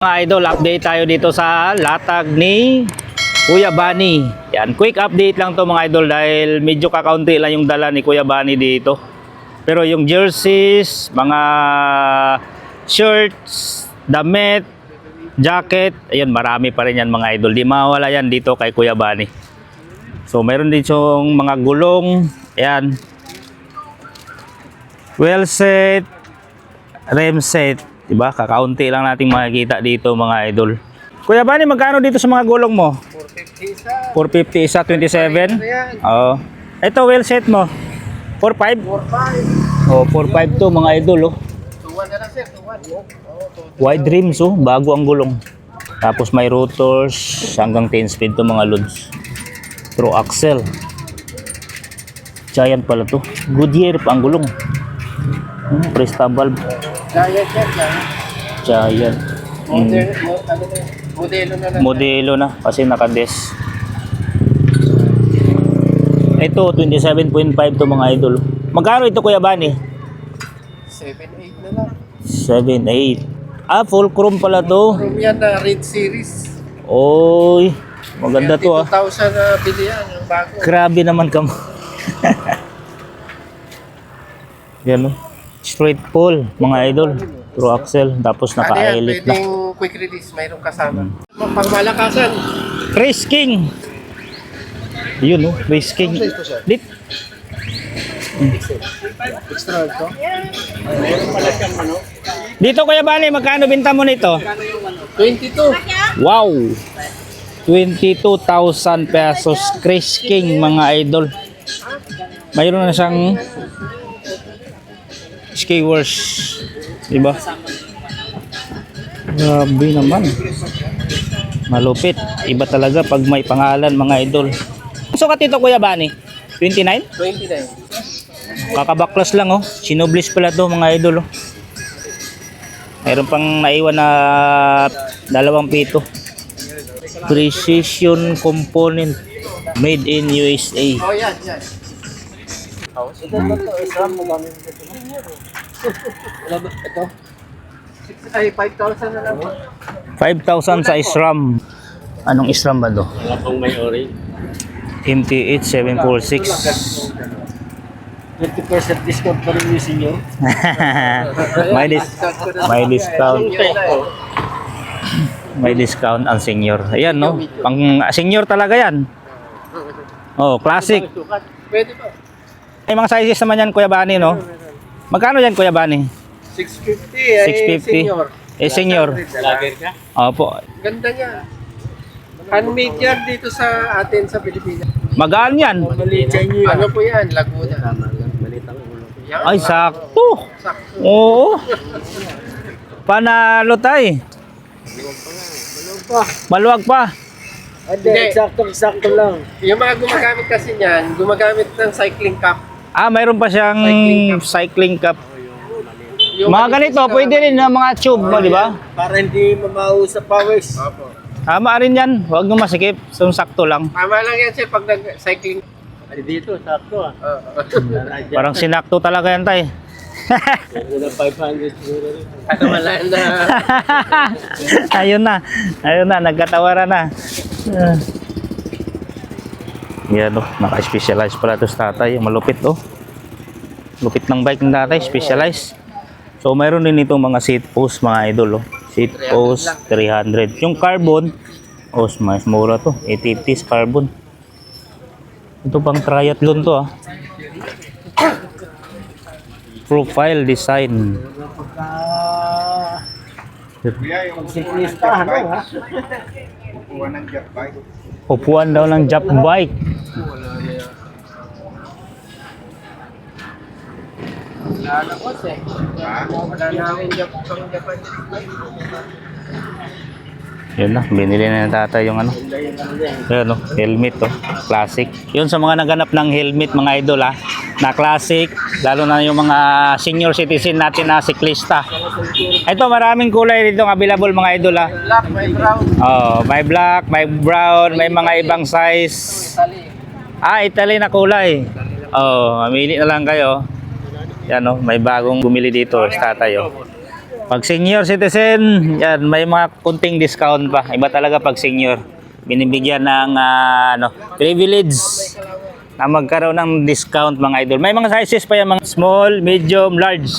Mga idol, update tayo dito sa latag ni Kuya Bani. Yan, quick update lang to mga idol dahil medyo kakaunti lang yung dala ni Kuya Bani dito. Pero yung jerseys, mga shirts, damit, jacket, ayun, marami pa rin yan mga idol. Di mawala yan dito kay Kuya Bani. So mayroon din yung mga gulong, ayan, well set, rem set. Diba? Kakaunti lang nating makikita dito mga idol. Kuya Bani, magkano dito sa mga gulong mo? 450 isa. 450 isa, 27? Oo. Ito, well set mo? 45? 45. Oh, 45 to mga idol. Oh. Wide rims, oh. Bago ang gulong. Tapos may rotors, hanggang 10 speed to mga loads. Through axle. Giant pala to. Goodyear pa ang gulong. Presta valve. Giant. Modelo na kasi naka-des. Ito 27.5 to mga idol. Magkano ito Kuya Bani? 7.8 na lang. 7.8. Ah, full chrome pala to. Chrome yan na red series. Oy, maganda to ah. 2,000 na bili yan, yung bago. Grabe naman ka mo. Yan oh. Straight pull mga idol. Through axle. Tapos naka-elite na. Pwedeng quick release, mayroong kasama. Pangmalakasan. Race King. Yun oh, Race King. Dit. Extra ito. Dito Kuya Bani, magkano binta mo nito? 22. Wow. 22,000 pesos. Race King mga idol. Mayroon na siyang skewers. Diba? Grabe naman. Malupit. Iba talaga pag may pangalan mga idol. Sukat ito Kuya Bani? 29? 29. Kakabaklas lang oh. Sinublis pala to mga idol oh. Mayroon pang naiwan na 2 pito. Precision component made in USA. Oh, yan. Ito. Ay, 5,000 na lang. 5,000 sa SRAM. Anong SRAM ba to? Wala pang may orange. MTH 746. 20% discount pa rin yung senior. may discount. May discount ang senior. Ayan no. Pang senior talaga yan. Oh, classic. Pwede pa. May mga sizes naman yan Kuya Bani no. Magkano yan Kuya Bani? 650. 650. Senior. Senior. Lager ka? Opo. Ganda niya. Handmade yan dito sa atin sa Pilipinas. Magaan yan. Ano po yan? Laguna. Yan. Ay, sakto. Sakto. Oo. Panalo tay. Maluwag pa. Hindi, eksakto lang. Yung mga gumagamit kasi niyan, gumagamit ng cycling cap. Ah, mayroon pa siyang cycling cup. Yung Mga ganito, pwede rin na mga tube mo, di ba? Para hindi mamaw sa pawis. Opo. Tama rin yan. Huwag nyo masikip. So, sakto lang. Tama lang yan sir pag nag-cycling. Ay dito, sakto ah. Parang sinakto talaga yan tay. Wala 500 siguro rin. Wala na. Ayun na. Ayun na. Nagkatawaran na. Yan o. Naka-specialize pala ito sa tatay. Malupit o. Lupit ng bike ng tatay. Specialized. So mayroon din itong mga seat post mga idol oh. Seat post 300. Yung carbon, oh mas mura to. 850 carbon. Ito pang triathlon to ah. Profile design. Upuan daw ng Jap bike. Wala na ko sir. Wala na akong Japan. Yun na, binili na ng tatay yung ano. Yun, no, helmet to, classic. Yun sa mga naganap ng helmet mga idol ha, na classic, lalo na yung mga senior citizen natin na siklista. Ito maraming kulay dito available mga idol ha. Black, may brown. Oh, may black, may brown, may mga ibang size. Ah, Italy na kulay. Oh, mamili na lang kayo. Yan oh, may bagong bumili dito, tatay oh. Pag senior citizen, yan, may mga kunting discount pa. Iba talaga pag senior. Binibigyan ng privilege na magkaroon ng discount mga idol. May mga sizes pa yan, mga small, medium, large.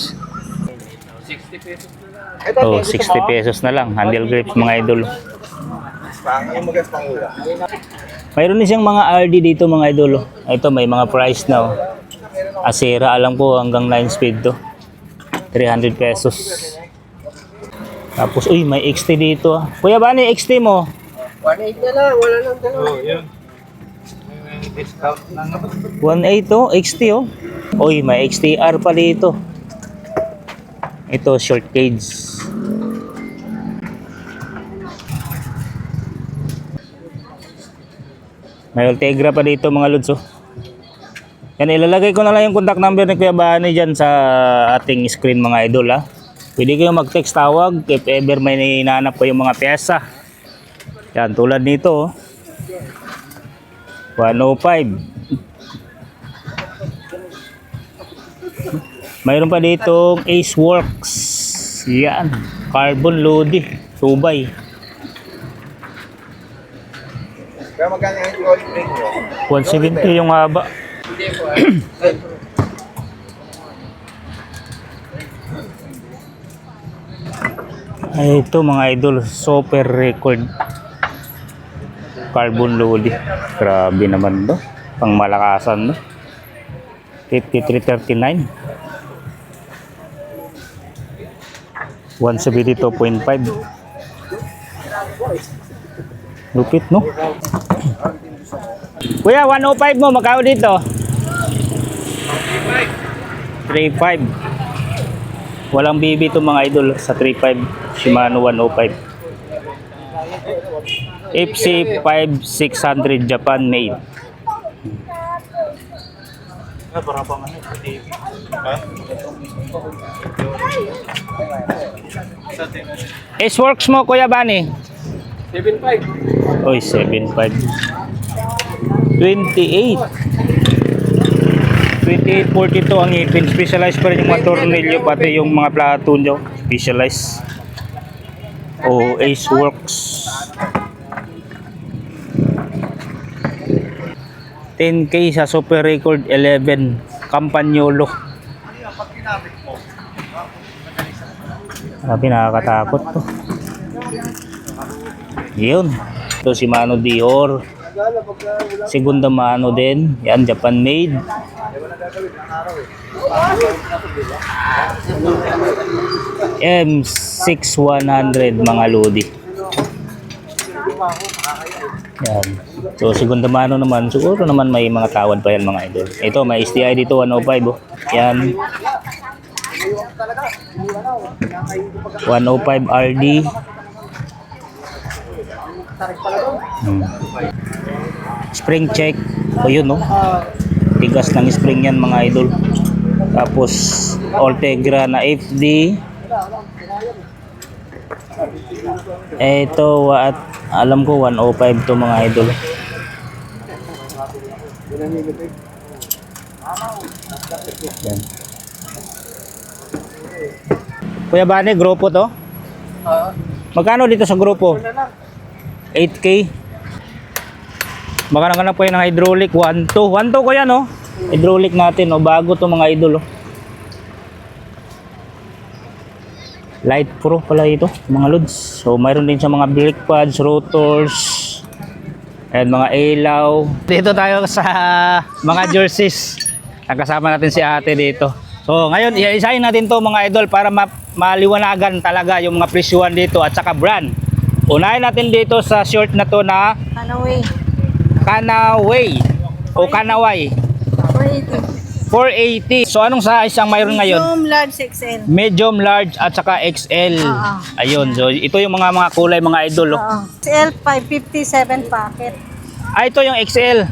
60 pesos na lang. Oh, 60 pesos na lang. Handle grapes mga idol. Mayroon din siyang mga RD dito mga idol. Ito may mga price na. Oh. Asera, alam ko hanggang 9 speed to. 300 pesos. Tapos, uy, may XT dito. Ah. Kuya, ba ni XT mo? 1.8 na lang, wala lang dalawa. Oh, yun. May discount na naman. 1.8 oh, XT oh. Uy, may XTR pa dito. Ito, short cage. May Ultegra pa dito mga lods oh. Yan, ilalagay ko na lang yung contact number ni Kuya Bani dyan sa ating screen mga idol ha. Pwede kayong mag-text tawag if ever may hinahanap ko yung mga pyesa. Yan, tulad nito oh. 105. Mayroon pa ditong Ace Works. Yan, carbon loading, subay. Kaya magkano yung oil ring nyo? 170 yung haba. Hindi po. Ay, ito mga idol, super record. Carbon loading. Grabe naman to. Pang malakasan to. 5339. 172.5. Lupit no? Kuya, 105 mo, magkano dito? 35. Walang BB to mga idol sa 35. Shimano 105. FC5600 Japan made. Para pang ano, TV. S-Works mo, Kuya Bani? 7.5. Oy, 7.5. 28. 28.42 ang ipin. Specialized pa rin yung mga tornilyo, pati yung mga plato nyo. Specialized. O, Ace Works. 10K sa Super Record 11. Campagnolo. Grabe, nakakatakot to. Yun. Ito si Mano Dior. Segunda mano din. Yan, Japan made. M6100 mga lodi. Yan. So, segunda mano naman. Siguro naman may mga tawad pa yan mga idol. Ito, may STI dito, 105 oh. Yan. 105 RD. Spring check. O yun no. Tigas ng spring yan mga idol. Tapos Ultegra na FD. Ito at alam ko 105 to mga idol. Yan. Kuya Bani, grupo to? Magkano dito sa grupo? 8K. Baka naganap po yun ng hydraulic 1.2. 1.2 ko yan oh. Hydraulic natin oh. Bago to mga idol oh. Light Pro pala ito mga lods. So mayroon din sa mga brake pads, rotors, and mga ilaw. Dito tayo sa mga jerseys. Kasama natin si ate dito. So ngayon isa-isahin natin to mga idol para maliwanagan talaga yung mga presyuhan dito at saka brand. Unahin natin dito sa short na to na Kanaway o Kanaway 480. So anong size ang mayroon ngayon? Medium, large, XL. Medium, large at saka XL. Ayun, so ito yung mga kulay mga idol. Oh. XL 557 packet. Ah, ito yung XL.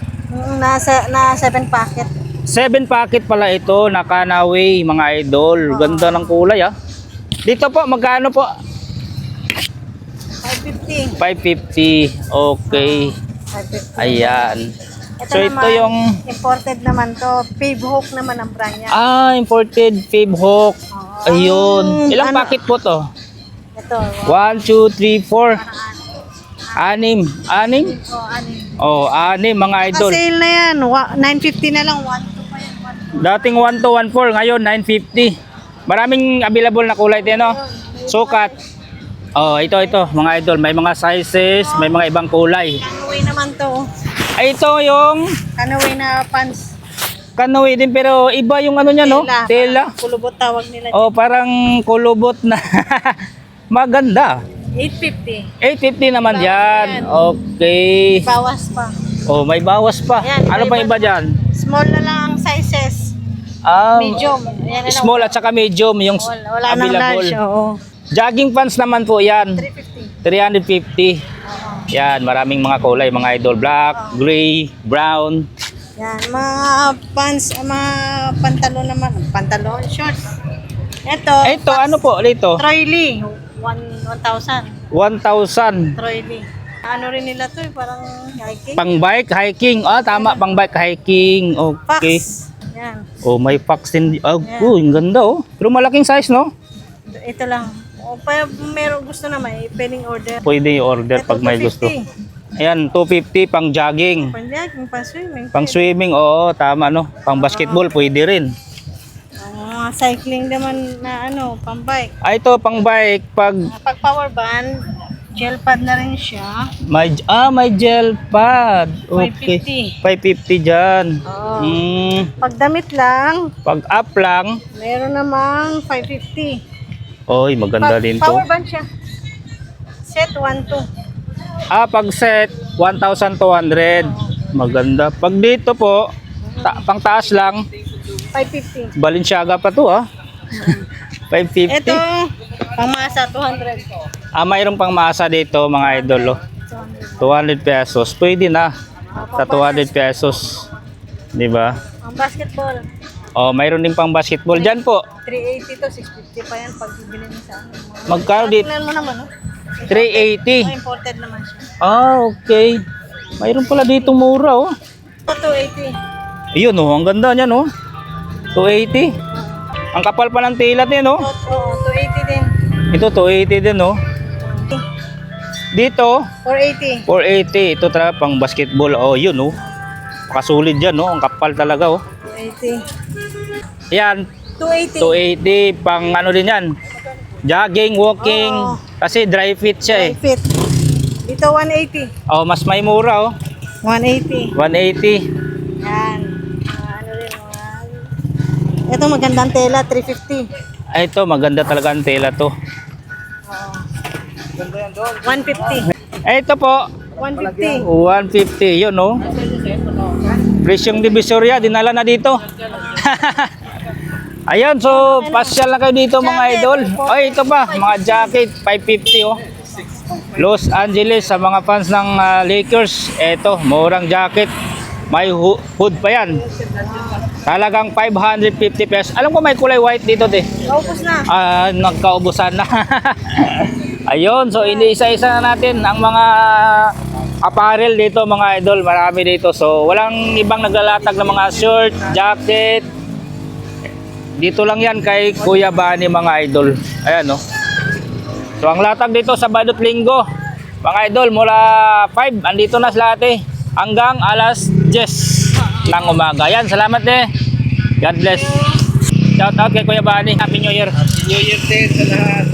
Na 7 packet. 7 packet pala ito na Kanaway mga idol. Ganda ng kulay ah. Dito po magkano po? 550. 550. Okay. 550. Ayan. Ito So naman, ito yung imported naman to. Pave hook naman ang brand niya. imported fib hook. Ayun. Ilang ano? packet po to? Ito. 1, 2, 3, 4. Anim. Anim? Oh, Oh, ano? anim mga idol. Sale na yan. 950 na lang. 1 pa yan. Dating 1 to 1.4, ngayon 950. Maraming available na kulay din, no? Sukat. Oh, ito mga idol, may mga sizes, may mga ibang kulay. Kanaway naman to. Ay, ito yung Kanaway na pants. kanoy din pero iba yung ano niya, no? Tela. Kulubot tawag nila. Oh, parang kulubot na. Maganda. 850. 850 naman Bawas yan. yan. Okay. Bawas pa. Oh, may bawas pa. Ayan, Ano pa iba iba-iba dyan? Small na lang ang sizes. Medium. Ayan na lang. Small at saka medium yung Wala nang available. large. Oo. Jogging pants naman po yan. 350. 350. Yan, maraming mga kulay, mga idol. Black, gray, brown. Yan. Mga pants, mga pantalon naman. Pantalon, shorts. Ito. Ito, ano po dito? Troy Lee. 1,000. 1,000. Troy Lee. Ano rin nila to parang hiking. Pang bike, hiking. Ah, tama, pang bike, hiking. Okay. Fox. Yan. Oh, may fox din. Oh, ang ganda oh. Pero malaking size, no? Ito lang. O pa meron gusto naman, pwedeng order. Pwede i-order Ito, pag may 250. gusto. Ayan, 250 pang jogging. Pwede yung pang swimming. Pang swimming, oo, tama, no? Pang basketball, pwede rin. Mga cycling naman na ano, pang bike. Ah, ito, pang bike, pag Pag power band, gel pad na rin siya. may gel pad. Okay. 550 dyan. Oo. Pag damit lang, Pag up lang, meron namang 550. oy, maganda din to. Power band siya. Set 1-2. Ah, pag set, 1,200. Maganda. Pag dito po, pang taas lang, 550. Balenciaga pa to, ah. 550. Ito, pangmasa 200. Ah, mayroong pang masa dito, mga idol, oh. 200 pesos. Pwede na. Sa 200 pesos. Di ba? Ang basketball, Oh, mayroon din pang basketball dyan po. 380 to 650 pa yan pag bibili mo sa ano. Magkano dito? Tingnan mo naman, no? 380. Imported naman siya. Ah, okay. Mayroon pala dito mura, oh. Ito, 280. Ayun, oh. Ang ganda niyan, oh. 280. Ang kapal pa ng tela din, oh. Oo, 280 din. Ito, 280 din, oh. Dito, 480. 480. Ito talaga pang basketball. Oh, yun, oh. Pakasulit dyan, oh. Ang kapal talaga, oh. 280. Yan, 280. 280. Pang ano din yan. Jogging, walking. Oo. Kasi dry fit siya, eh. Fit. Dito, 180. Oh, mas may mura, oh. 180. 180. Yan. Ano rin, ito magandang tela, 350. Ay, ito, maganda talaga ang tela to. 150. Ay, ito po, 150. 150. Yun, no? Presyong Divisoria, dinala na dito. Ayun, so, pasyal na kayo dito, mga idol. Ay, ito pa, mga jacket, 550, oh. Los Angeles, sa mga fans ng Lakers, eto, murang jacket. May hood pa yan. Talagang 550 pesos. Alam ko may kulay white dito, te. Naubos na. Nagkaubusan na. Ayun, so iniisa-isa na natin ang mga apparel dito, mga idol. Marami dito. So walang ibang naglalatag ng mga shirt, jacket. Dito lang yan kay Kuya Bani, mga idol. Ayan, no. So ang latag dito sa Badot Linggo, mga idol, mula 5 andito na sila, ate, hanggang alas 10 ng umaga. Yan, salamat, eh. God bless. Shout out kay Kuya Bani. Happy New Year. New Year din sa lahat.